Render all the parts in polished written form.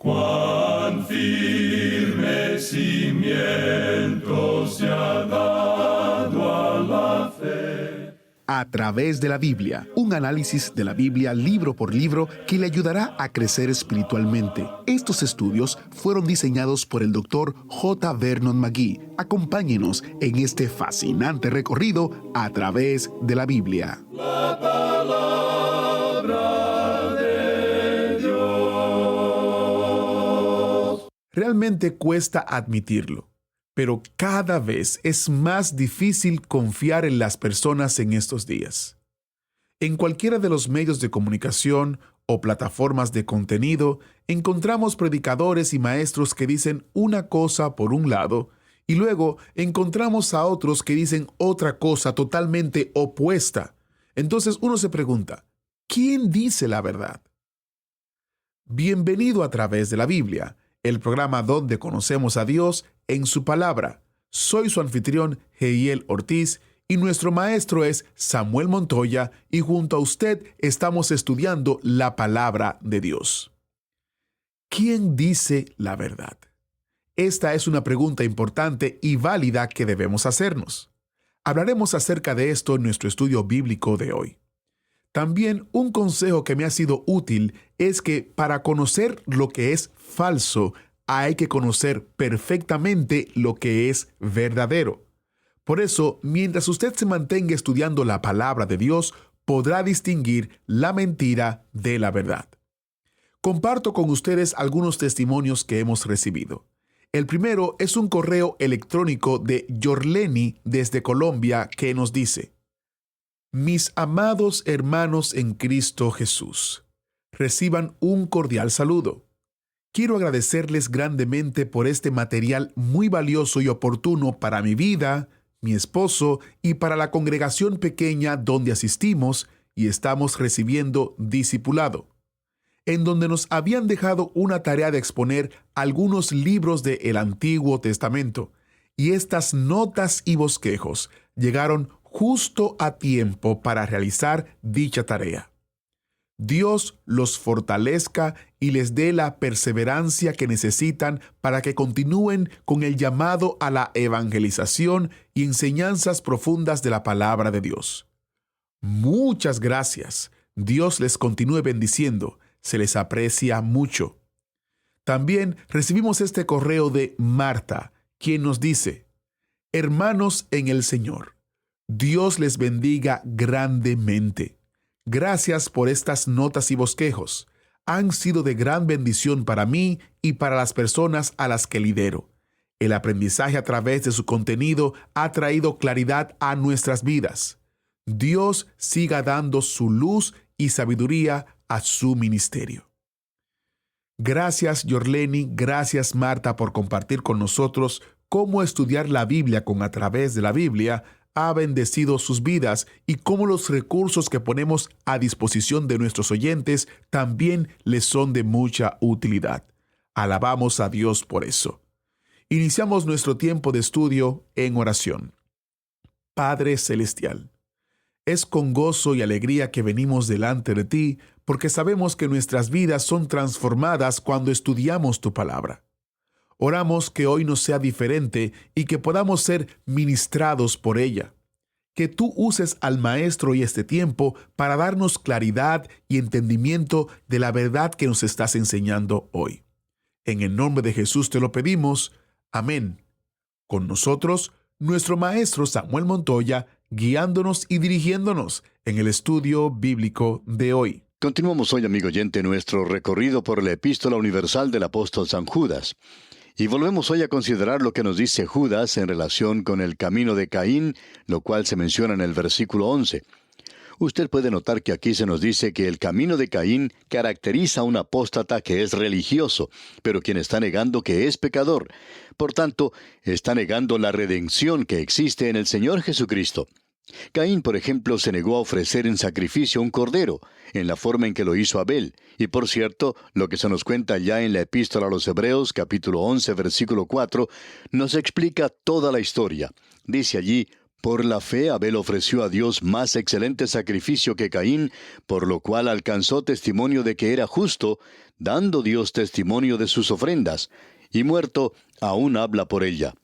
Cuán firme cimiento se ha dado a la fe. A través de la Biblia, un análisis de la Biblia libro por libro que le ayudará a crecer espiritualmente. Estos estudios fueron diseñados por el Dr. J. Vernon McGee. Acompáñenos en este fascinante recorrido a través de la Biblia. La palabra de Dios. Realmente cuesta admitirlo, pero cada vez es más difícil confiar en las personas en estos días. En cualquiera de los medios de comunicación o plataformas de contenido, encontramos predicadores y maestros que dicen una cosa por un lado, y luego encontramos a otros que dicen otra cosa totalmente opuesta. Entonces uno se pregunta, ¿quién dice la verdad? Bienvenido a través de la Biblia, el programa donde conocemos a Dios en su palabra. Soy su anfitrión, Heiel Ortiz, y nuestro maestro es Samuel Montoya, y junto a usted estamos estudiando la palabra de Dios. ¿Quién dice la verdad? Esta es una pregunta importante y válida que debemos hacernos. Hablaremos acerca de esto en nuestro estudio bíblico de hoy. También un consejo que me ha sido útil es que para conocer lo que es falso, hay que conocer perfectamente lo que es verdadero. Por eso, mientras usted se mantenga estudiando la palabra de Dios, podrá distinguir la mentira de la verdad. Comparto con ustedes algunos testimonios que hemos recibido. El primero es un correo electrónico de Yorleni desde Colombia que nos dice: Mis amados hermanos en Cristo Jesús, reciban un cordial saludo. Quiero agradecerles grandemente por este material muy valioso y oportuno para mi vida, mi esposo y para la congregación pequeña donde asistimos y estamos recibiendo discipulado, en donde nos habían dejado una tarea de exponer algunos libros del Antiguo Testamento, y estas notas y bosquejos llegaron justo a tiempo para realizar dicha tarea. Dios los fortalezca y les dé la perseverancia que necesitan para que continúen con el llamado a la evangelización y enseñanzas profundas de la palabra de Dios. Muchas gracias. Dios les continúe bendiciendo. Se les aprecia mucho. También recibimos este correo de Marta, quien nos dice: Hermanos en el Señor, Dios les bendiga grandemente. Gracias por estas notas y bosquejos. Han sido de gran bendición para mí y para las personas a las que lidero. El aprendizaje a través de su contenido ha traído claridad a nuestras vidas. Dios siga dando su luz y sabiduría a su ministerio. Gracias, Yorleni, gracias, Marta, por compartir con nosotros cómo estudiar la Biblia con A Través de la Biblia ha bendecido sus vidas y cómo los recursos que ponemos a disposición de nuestros oyentes también les son de mucha utilidad. Alabamos a Dios por eso. Iniciamos nuestro tiempo de estudio en oración. Padre Celestial, es con gozo y alegría que venimos delante de ti, porque sabemos que nuestras vidas son transformadas cuando estudiamos tu palabra. Oramos que hoy no sea diferente y que podamos ser ministrados por ella. Que tú uses al Maestro y este tiempo para darnos claridad y entendimiento de la verdad que nos estás enseñando hoy. En el nombre de Jesús te lo pedimos. Amén. Con nosotros, nuestro Maestro Samuel Montoya, guiándonos y dirigiéndonos en el estudio bíblico de hoy. Continuamos hoy, amigo oyente, nuestro recorrido por la Epístola Universal del apóstol San Judas. Y volvemos hoy a considerar lo que nos dice Judas en relación con el camino de Caín, lo cual se menciona en el versículo 11. Usted puede notar que aquí se nos dice que el camino de Caín caracteriza a un apóstata que es religioso, pero quien está negando que es pecador. Por tanto, está negando la redención que existe en el Señor Jesucristo. Caín, por ejemplo, se negó a ofrecer en sacrificio un cordero, en la forma en que lo hizo Abel. Y por cierto, lo que se nos cuenta ya en la Epístola a los Hebreos, capítulo 11, versículo 4, nos explica toda la historia. Dice allí: Por la fe Abel ofreció a Dios más excelente sacrificio que Caín, por lo cual alcanzó testimonio de que era justo, dando Dios testimonio de sus ofrendas, y muerto, aún habla por ella.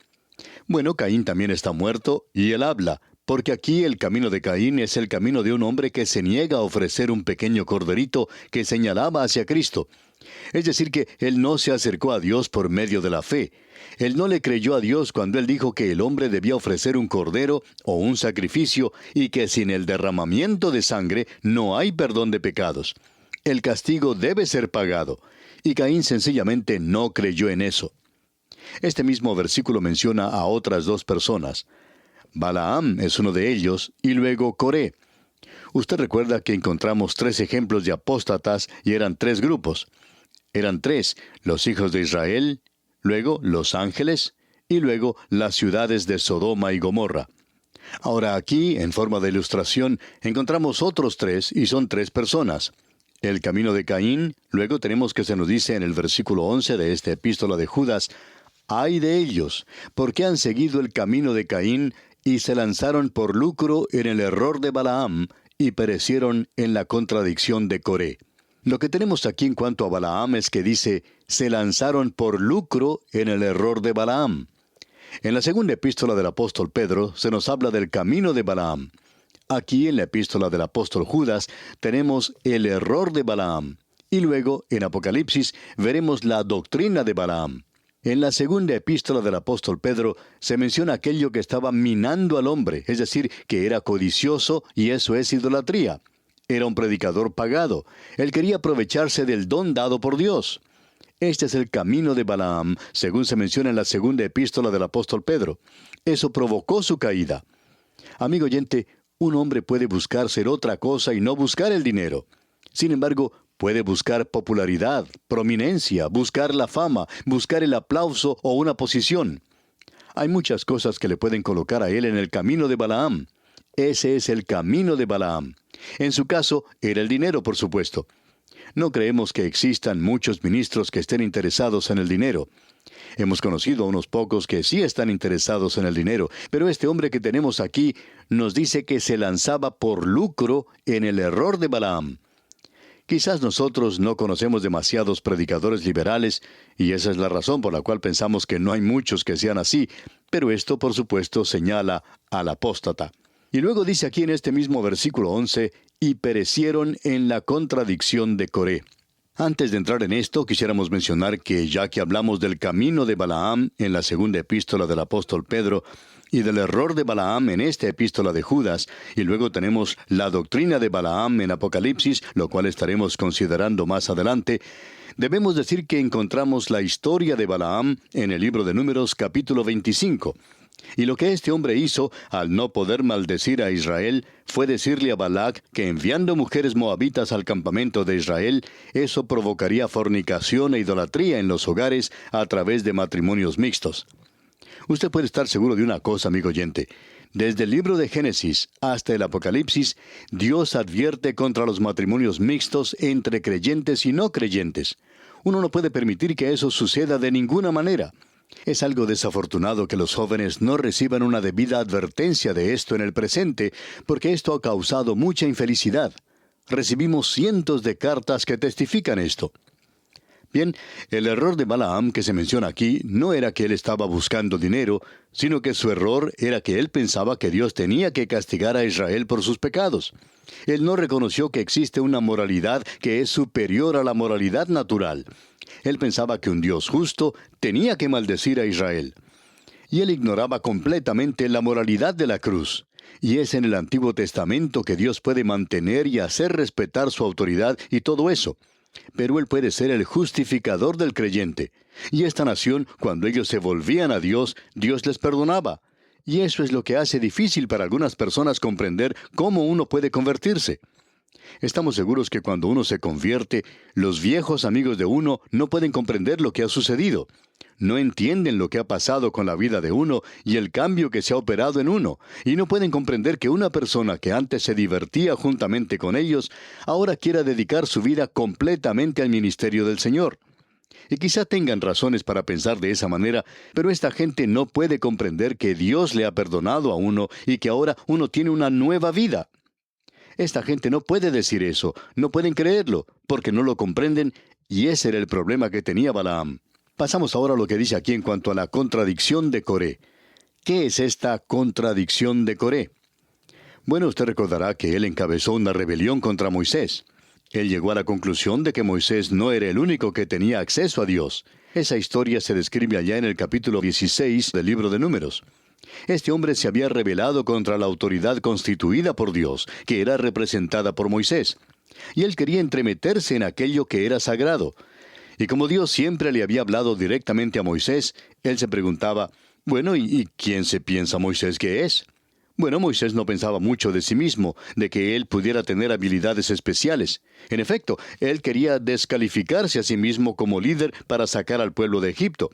Bueno, Caín también está muerto, y él habla, porque aquí el camino de Caín es el camino de un hombre que se niega a ofrecer un pequeño corderito que señalaba hacia Cristo. Es decir, que él no se acercó a Dios por medio de la fe. Él no le creyó a Dios cuando él dijo que el hombre debía ofrecer un cordero o un sacrificio y que sin el derramamiento de sangre no hay perdón de pecados. El castigo debe ser pagado. Y Caín sencillamente no creyó en eso. Este mismo versículo menciona a otras dos personas. Balaam es uno de ellos y luego Coré. Usted recuerda que encontramos 3 ejemplos de apóstatas y eran 3 grupos. Eran 3, los hijos de Israel, luego los ángeles y luego las ciudades de Sodoma y Gomorra. Ahora aquí, en forma de ilustración, encontramos otros 3 y son 3 personas. El camino de Caín, luego tenemos que se nos dice en el versículo 11 de esta epístola de Judas, «Ay de ellos, porque han seguido el camino de Caín y se lanzaron por lucro en el error de Balaam y perecieron en la contradicción de Coré». Lo que tenemos aquí en cuanto a Balaam es que dice, «se lanzaron por lucro en el error de Balaam». En la segunda epístola del apóstol Pedro se nos habla del camino de Balaam. Aquí en la epístola del apóstol Judas tenemos el error de Balaam. Y luego, en Apocalipsis, veremos la doctrina de Balaam. En la segunda epístola del apóstol Pedro se menciona aquello que estaba minando al hombre, es decir, que era codicioso y eso es idolatría. Era un predicador pagado. Él quería aprovecharse del don dado por Dios. Este es el camino de Balaam, según se menciona en la segunda epístola del apóstol Pedro. Eso provocó su caída. Amigo oyente, un hombre puede buscar ser otra cosa y no buscar el dinero. Sin embargo, puede buscar popularidad, prominencia, buscar la fama, buscar el aplauso o una posición. Hay muchas cosas que le pueden colocar a él en el camino de Balaam. Ese es el camino de Balaam. En su caso, era el dinero, por supuesto. No creemos que existan muchos ministros que estén interesados en el dinero. Hemos conocido a unos pocos que sí están interesados en el dinero, pero este hombre que tenemos aquí nos dice que se lanzaba por lucro en el error de Balaam. Quizás nosotros no conocemos demasiados predicadores liberales, y esa es la razón por la cual pensamos que no hay muchos que sean así, pero esto, por supuesto, señala al apóstata. Y luego dice aquí en este mismo versículo 11, «y perecieron en la contradicción de Coré». Antes de entrar en esto, quisiéramos mencionar que ya que hablamos del camino de Balaam en la segunda epístola del apóstol Pedro, y del error de Balaam en esta epístola de Judas, y luego tenemos la doctrina de Balaam en Apocalipsis, lo cual estaremos considerando más adelante, debemos decir que encontramos la historia de Balaam en el libro de Números capítulo 25. Y lo que este hombre hizo, al no poder maldecir a Israel, fue decirle a Balac que enviando mujeres moabitas al campamento de Israel, eso provocaría fornicación e idolatría en los hogares a través de matrimonios mixtos. Usted puede estar seguro de una cosa, amigo oyente. Desde el libro de Génesis hasta el Apocalipsis, Dios advierte contra los matrimonios mixtos entre creyentes y no creyentes. Uno no puede permitir que eso suceda de ninguna manera. Es algo desafortunado que los jóvenes no reciban una debida advertencia de esto en el presente, porque esto ha causado mucha infelicidad. Recibimos cientos de cartas que testifican esto. Bien, el error de Balaam que se menciona aquí no era que él estaba buscando dinero, sino que su error era que él pensaba que Dios tenía que castigar a Israel por sus pecados. Él no reconoció que existe una moralidad que es superior a la moralidad natural. Él pensaba que un Dios justo tenía que maldecir a Israel. Y él ignoraba completamente la moralidad de la cruz. Y es en el Antiguo Testamento que Dios puede mantener y hacer respetar su autoridad y todo eso. Pero Él puede ser el justificador del creyente. Y esta nación, cuando ellos se volvían a Dios, Dios les perdonaba. Y eso es lo que hace difícil para algunas personas comprender cómo uno puede convertirse. Estamos seguros que cuando uno se convierte, los viejos amigos de uno no pueden comprender lo que ha sucedido. No entienden lo que ha pasado con la vida de uno y el cambio que se ha operado en uno, y no pueden comprender que una persona que antes se divertía juntamente con ellos, ahora quiera dedicar su vida completamente al ministerio del Señor. Y quizá tengan razones para pensar de esa manera, pero esta gente no puede comprender que Dios le ha perdonado a uno y que ahora uno tiene una nueva vida. Esta gente no puede decir eso, no pueden creerlo, porque no lo comprenden Y ese era el problema que tenía Balaam. Pasamos ahora a lo que dice aquí en cuanto a la contradicción de Coré. ¿Qué es esta contradicción de Coré? Bueno, usted recordará que él encabezó una rebelión contra Moisés. Él llegó a la conclusión de que Moisés no era el único que tenía acceso a Dios. Esa historia se describe allá en el capítulo 16 del libro de Números. Este hombre se había rebelado contra la autoridad constituida por Dios, que era representada por Moisés. Y él quería entremeterse en aquello que era sagrado. Y como Dios siempre le había hablado directamente a Moisés, él se preguntaba, bueno, ¿y quién se piensa Moisés que es? Bueno, Moisés no pensaba mucho de sí mismo, de que él pudiera tener habilidades especiales. En efecto, él quería descalificarse a sí mismo como líder para sacar al pueblo de Egipto.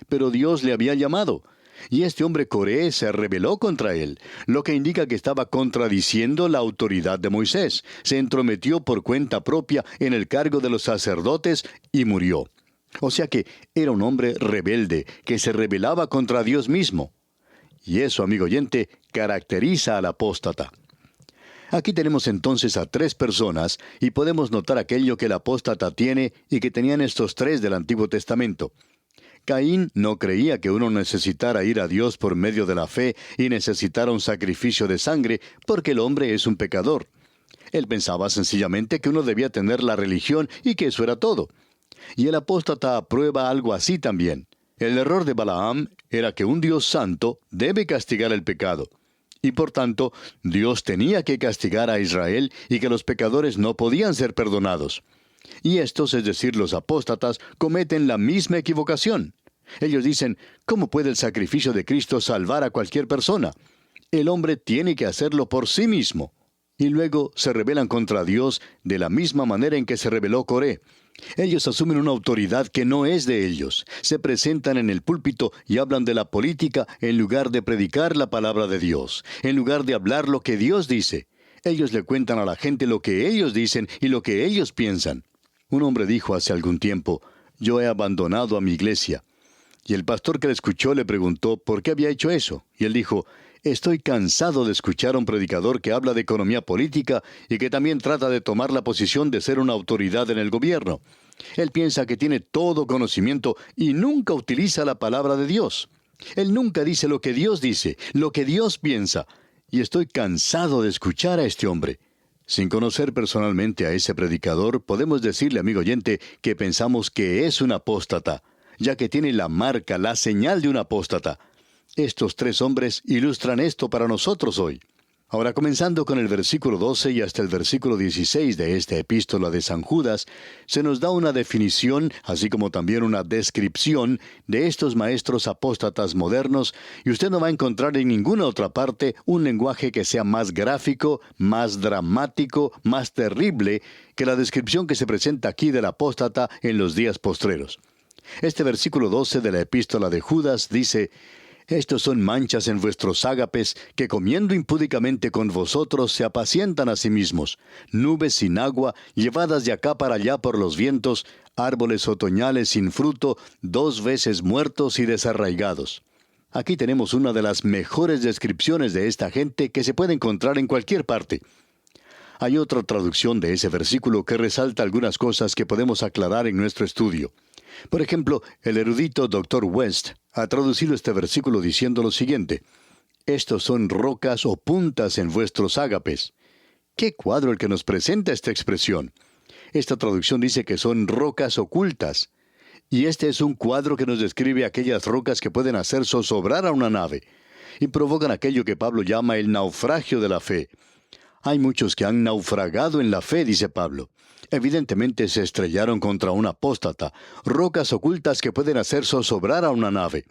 Pero Dios le había llamado. Y este hombre Coré se rebeló contra él, lo que indica que estaba contradiciendo la autoridad de Moisés. Se entrometió por cuenta propia en el cargo de los sacerdotes y murió. O sea que era un hombre rebelde, que se rebelaba contra Dios mismo. Y eso, amigo oyente, caracteriza al apóstata. Aquí tenemos entonces a tres personas y podemos notar aquello que el apóstata tiene y que tenían estos tres del Antiguo Testamento. Caín no creía que uno necesitara ir a Dios por medio de la fe y necesitara un sacrificio de sangre porque el hombre es un pecador. Él pensaba sencillamente que uno debía tener la religión y que eso era todo. Y el apóstata aprueba algo así también. El error de Balaam era que un Dios santo debe castigar el pecado. Y por tanto, Dios tenía que castigar a Israel y que los pecadores no podían ser perdonados. Y estos, es decir, los apóstatas, cometen la misma equivocación. Ellos dicen, ¿cómo puede el sacrificio de Cristo salvar a cualquier persona? El hombre tiene que hacerlo por sí mismo. Y luego se rebelan contra Dios de la misma manera en que se rebeló Coré. Ellos asumen una autoridad que no es de ellos. Se presentan en el púlpito y hablan de la política en lugar de predicar la palabra de Dios, en lugar de hablar lo que Dios dice. Ellos le cuentan a la gente lo que ellos dicen y lo que ellos piensan. Un hombre dijo hace algún tiempo, yo he abandonado a mi iglesia. Y el pastor que le escuchó le preguntó por qué había hecho eso. Y él dijo, estoy cansado de escuchar a un predicador que habla de economía política y que también trata de tomar la posición de ser una autoridad en el gobierno. Él piensa que tiene todo conocimiento y nunca utiliza la palabra de Dios. Él nunca dice lo que Dios dice, lo que Dios piensa. Y estoy cansado de escuchar a este hombre. Sin conocer personalmente a ese predicador, podemos decirle, amigo oyente, que pensamos que es un apóstata, ya que tiene la marca, la señal de un apóstata. Estos tres hombres ilustran esto para nosotros hoy. Ahora, comenzando con el versículo 12 y hasta el versículo 16 de esta epístola de San Judas, se nos da una definición, así como también una descripción de estos maestros apóstatas modernos, y usted no va a encontrar en ninguna otra parte un lenguaje que sea más gráfico, más dramático, más terrible que la descripción que se presenta aquí del apóstata en los días postreros. Este versículo 12 de la epístola de Judas dice, estos son manchas en vuestros ágapes, que comiendo impúdicamente con vosotros se apacientan a sí mismos, nubes sin agua, llevadas de acá para allá por los vientos, árboles otoñales sin fruto, 2 veces muertos y desarraigados. Aquí tenemos una de las mejores descripciones de esta gente que se puede encontrar en cualquier parte. Hay otra traducción de ese versículo que resalta algunas cosas que podemos aclarar en nuestro estudio. Por ejemplo, el erudito Dr. West ha traducido este versículo diciendo lo siguiente, estos son rocas o puntas en vuestros ágapes. ¡Qué cuadro el que nos presenta esta expresión! Esta traducción dice que son rocas ocultas. Y este es un cuadro que nos describe aquellas rocas que pueden hacer zozobrar a una nave y provocan aquello que Pablo llama el naufragio de la fe. Hay muchos que han naufragado en la fe, dice Pablo. Evidentemente se estrellaron contra un apóstata, rocas ocultas que pueden hacer zozobrar a una nave.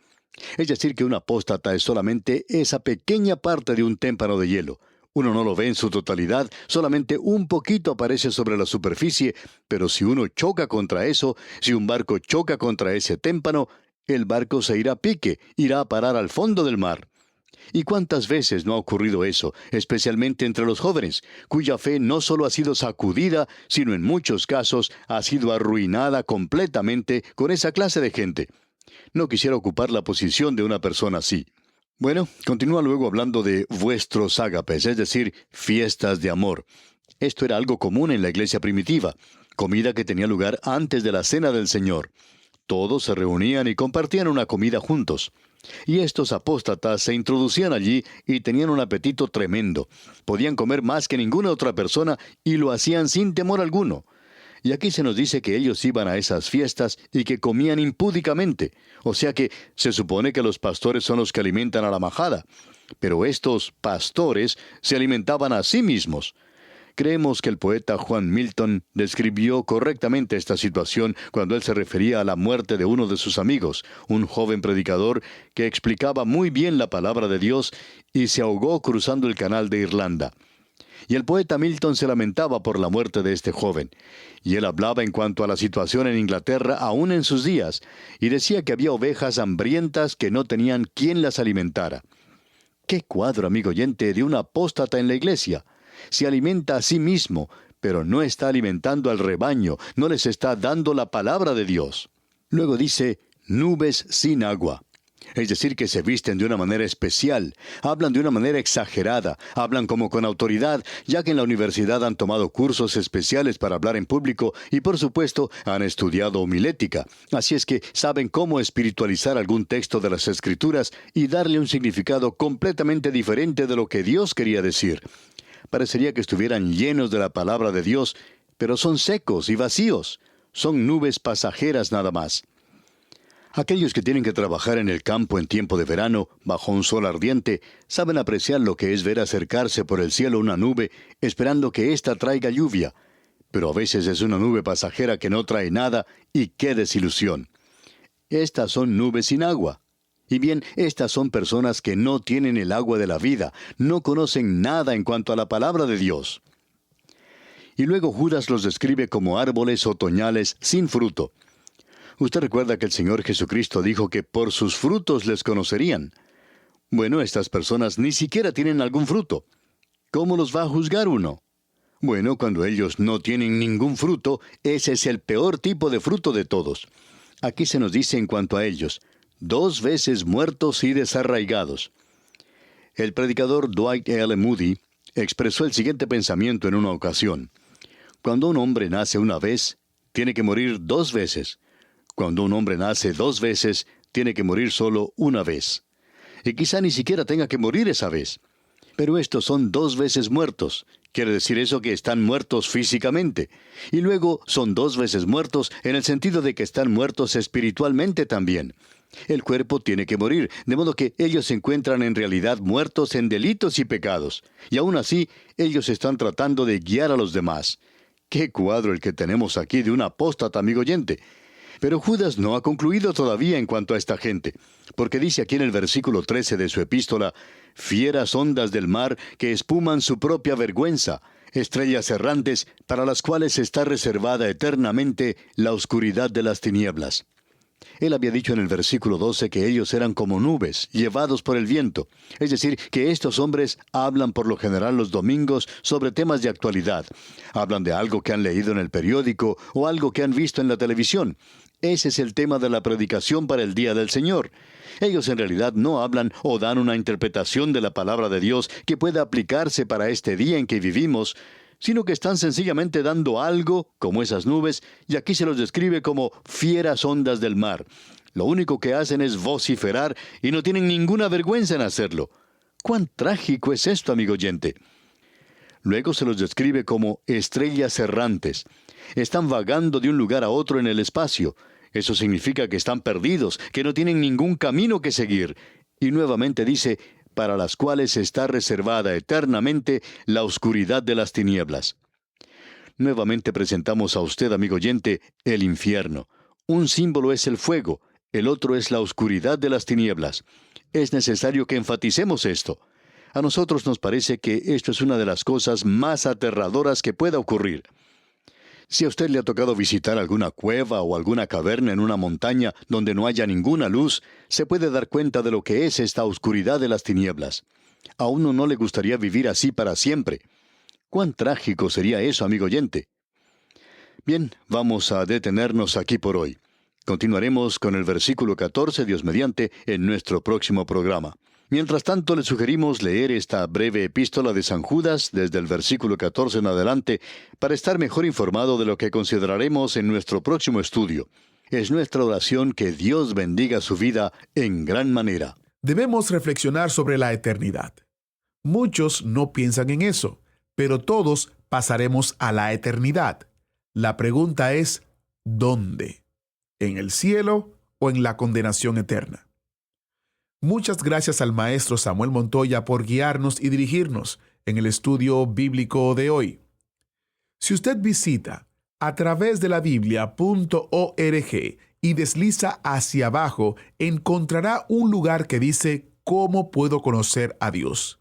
Es decir, que un apóstata es solamente esa pequeña parte de un témpano de hielo. Uno no lo ve en su totalidad, solamente un poquito aparece sobre la superficie, pero si uno choca contra eso, si un barco choca contra ese témpano, el barco se irá a pique, irá a parar al fondo del mar. ¿Y cuántas veces no ha ocurrido eso, especialmente entre los jóvenes, cuya fe no solo ha sido sacudida, sino en muchos casos ha sido arruinada completamente con esa clase de gente? No quisiera ocupar la posición de una persona así. Bueno, continúa luego hablando de vuestros ágapes, es decir, fiestas de amor. Esto era algo común en la iglesia primitiva. comida que tenía lugar antes de la cena del Señor. Todos se reunían y compartían una comida juntos. Y estos apóstatas se introducían allí y tenían un apetito tremendo. Podían comer más que ninguna otra persona y lo hacían sin temor alguno. Y aquí se nos dice que ellos iban a esas fiestas y que comían impúdicamente. O sea que se supone que los pastores son los que alimentan a la majada. Pero estos pastores se alimentaban a sí mismos. Creemos que el poeta Juan Milton describió correctamente esta situación cuando él se refería a la muerte de uno de sus amigos, un joven predicador que explicaba muy bien la palabra de Dios y se ahogó cruzando el canal de Irlanda. Y el poeta Milton se lamentaba por la muerte de este joven. Y él hablaba en cuanto a la situación en Inglaterra aún en sus días, y decía que había ovejas hambrientas que no tenían quien las alimentara. ¡Qué cuadro, amigo oyente, de un apóstata en la iglesia! Se alimenta a sí mismo, pero no está alimentando al rebaño, no les está dando la palabra de Dios. Luego dice, nubes sin agua. Es decir, que se visten de una manera especial, hablan de una manera exagerada, hablan como con autoridad, ya que en la universidad han tomado cursos especiales para hablar en público y por supuesto han estudiado homilética. Así es que saben cómo espiritualizar algún texto de las Escrituras y darle un significado completamente diferente de lo que Dios quería decir. Parecería que estuvieran llenos de la palabra de Dios, pero son secos y vacíos. Son nubes pasajeras nada más. Aquellos que tienen que trabajar en el campo en tiempo de verano, bajo un sol ardiente, saben apreciar lo que es ver acercarse por el cielo una nube, esperando que ésta traiga lluvia. Pero a veces es una nube pasajera que no trae nada, y qué desilusión. Estas son nubes sin agua. Y bien, estas son personas que no tienen el agua de la vida, no conocen nada en cuanto a la palabra de Dios. Y luego Judas los describe como árboles otoñales sin fruto. Usted recuerda que el Señor Jesucristo dijo que por sus frutos les conocerían. Bueno, estas personas ni siquiera tienen algún fruto. ¿Cómo los va a juzgar uno? Bueno, cuando ellos no tienen ningún fruto, ese es el peor tipo de fruto de todos. Aquí se nos dice en cuanto a ellos, 2 veces muertos y desarraigados. El predicador Dwight L. Moody expresó el siguiente pensamiento en una ocasión. Cuando un hombre nace una vez, tiene que morir 2 veces. Cuando un hombre nace 2 veces, tiene que morir solo una vez. Y quizá ni siquiera tenga que morir esa vez. Pero estos son 2 veces muertos. Quiere decir eso que están muertos físicamente. Y luego son 2 veces muertos en el sentido de que están muertos espiritualmente también. El cuerpo tiene que morir, de modo que ellos se encuentran en realidad muertos en delitos y pecados. Y aún así, ellos están tratando de guiar a los demás. ¡Qué cuadro el que tenemos aquí de un apóstata, amigo oyente! Pero Judas no ha concluido todavía en cuanto a esta gente, porque dice aquí en el versículo 13 de su epístola, fieras ondas del mar que espuman su propia vergüenza, estrellas errantes para las cuales está reservada eternamente la oscuridad de las tinieblas. Él había dicho en el versículo 12 que ellos eran como nubes, llevados por el viento. Es decir, que estos hombres hablan por lo general los domingos sobre temas de actualidad. Hablan de algo que han leído en el periódico o algo que han visto en la televisión. Ese es el tema de la predicación para el día del Señor. Ellos en realidad no hablan o dan una interpretación de la palabra de Dios que pueda aplicarse para este día en que vivimos, sino que están sencillamente dando algo, como esas nubes, y aquí se los describe como fieras ondas del mar. Lo único que hacen es vociferar y no tienen ninguna vergüenza en hacerlo. ¡Cuán trágico es esto, amigo oyente! Luego se los describe como estrellas errantes. Están vagando de un lugar a otro en el espacio. Eso significa que están perdidos, que no tienen ningún camino que seguir. Y nuevamente dice, para las cuales está reservada eternamente la oscuridad de las tinieblas. Nuevamente presentamos a usted, amigo oyente, el infierno. Un símbolo es el fuego, el otro es la oscuridad de las tinieblas. Es necesario que enfaticemos esto. A nosotros nos parece que esto es una de las cosas más aterradoras que pueda ocurrir. Si a usted le ha tocado visitar alguna cueva o alguna caverna en una montaña donde no haya ninguna luz, se puede dar cuenta de lo que es esta oscuridad de las tinieblas. A uno no le gustaría vivir así para siempre. ¡Cuán trágico sería eso, amigo oyente! Bien, vamos a detenernos aquí por hoy. Continuaremos con el versículo 14, Dios mediante, en nuestro próximo programa. Mientras tanto, le sugerimos leer esta breve epístola de San Judas desde el versículo 14 en adelante para estar mejor informado de lo que consideraremos en nuestro próximo estudio. Es nuestra oración que Dios bendiga su vida en gran manera. Debemos reflexionar sobre la eternidad. Muchos no piensan en eso, pero todos pasaremos a la eternidad. La pregunta es, ¿dónde? ¿En el cielo o en la condenación eterna? Muchas gracias al maestro Samuel Montoya por guiarnos y dirigirnos en el estudio bíblico de hoy. Si usted visita a través de la Biblia.org y desliza hacia abajo, encontrará un lugar que dice ¿Cómo puedo conocer a Dios?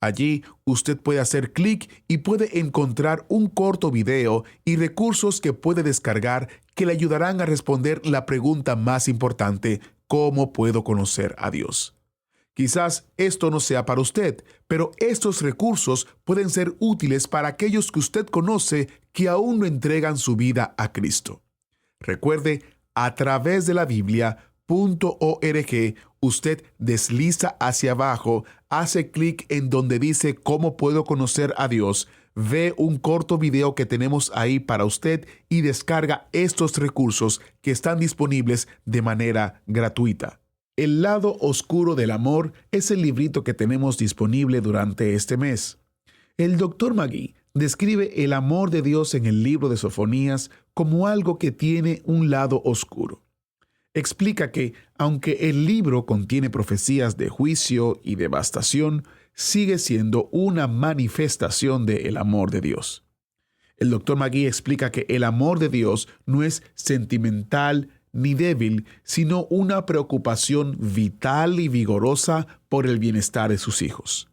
Allí usted puede hacer clic y puede encontrar un corto video y recursos que puede descargar que le ayudarán a responder la pregunta más importante: ¿cómo puedo conocer a Dios? Quizás esto no sea para usted, pero estos recursos pueden ser útiles para aquellos que usted conoce que aún no entregan su vida a Cristo. Recuerde, a través de la Biblia.org, usted desliza hacia abajo, hace clic en donde dice ¿Cómo puedo conocer a Dios?, ve un corto video que tenemos ahí para usted y descarga estos recursos que están disponibles de manera gratuita. El lado oscuro del amor es el librito que tenemos disponible durante este mes. El Dr. Magui describe el amor de Dios en el libro de Sofonías como algo que tiene un lado oscuro. Explica que, aunque el libro contiene profecías de juicio y devastación, sigue siendo una manifestación del amor de Dios. El Dr. Magui explica que el amor de Dios no es sentimental ni débil, sino una preocupación vital y vigorosa por el bienestar de sus hijos.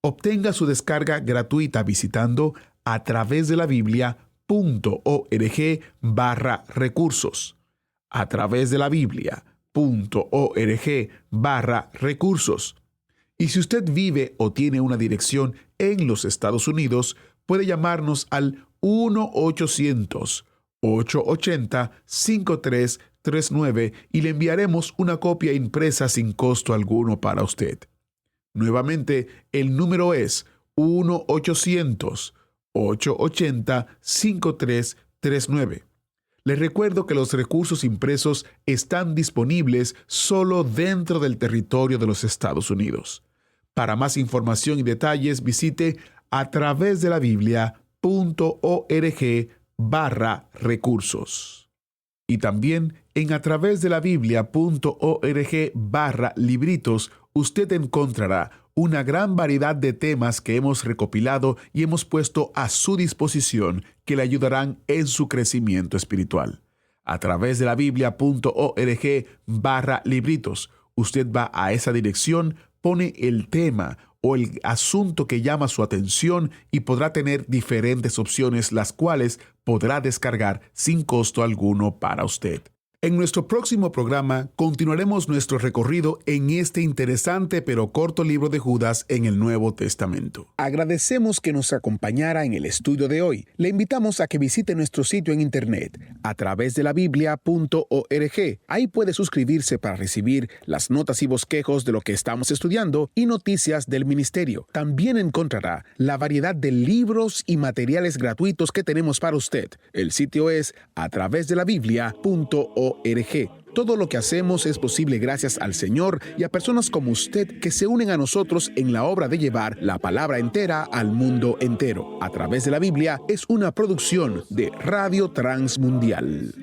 Obtenga su descarga gratuita visitando a través de la Biblia.org/recursos. A través de la Biblia.org/recursos. Y si usted vive o tiene una dirección en los Estados Unidos, puede llamarnos al 1-800-880-5339 y le enviaremos una copia impresa sin costo alguno para usted. Nuevamente, el número es 1-800-880-5339. Les recuerdo que los recursos impresos están disponibles solo dentro del territorio de los Estados Unidos. Para más información y detalles, visite a través de la Biblia.org/recursos. Y también en a través de la Biblia.org/libritos, usted encontrará una gran variedad de temas que hemos recopilado y hemos puesto a su disposición que le ayudarán en su crecimiento espiritual. A través de la Biblia.org/libritos, usted va a esa dirección, pone el tema o el asunto que llama su atención y podrá tener diferentes opciones, las cuales podrá descargar sin costo alguno para usted. En nuestro próximo programa continuaremos nuestro recorrido en este interesante pero corto libro de Judas en el Nuevo Testamento. Agradecemos que nos acompañara en el estudio de hoy. Le invitamos a que visite nuestro sitio en internet a través de la Biblia.org. Ahí puede suscribirse para recibir las notas y bosquejos de lo que estamos estudiando y noticias del ministerio. También encontrará la variedad de libros y materiales gratuitos que tenemos para usted. El sitio es a través de la Biblia.org. Todo lo que hacemos es posible gracias al Señor y a personas como usted que se unen a nosotros en la obra de llevar la palabra entera al mundo entero. A través de la Biblia es una producción de Radio Transmundial.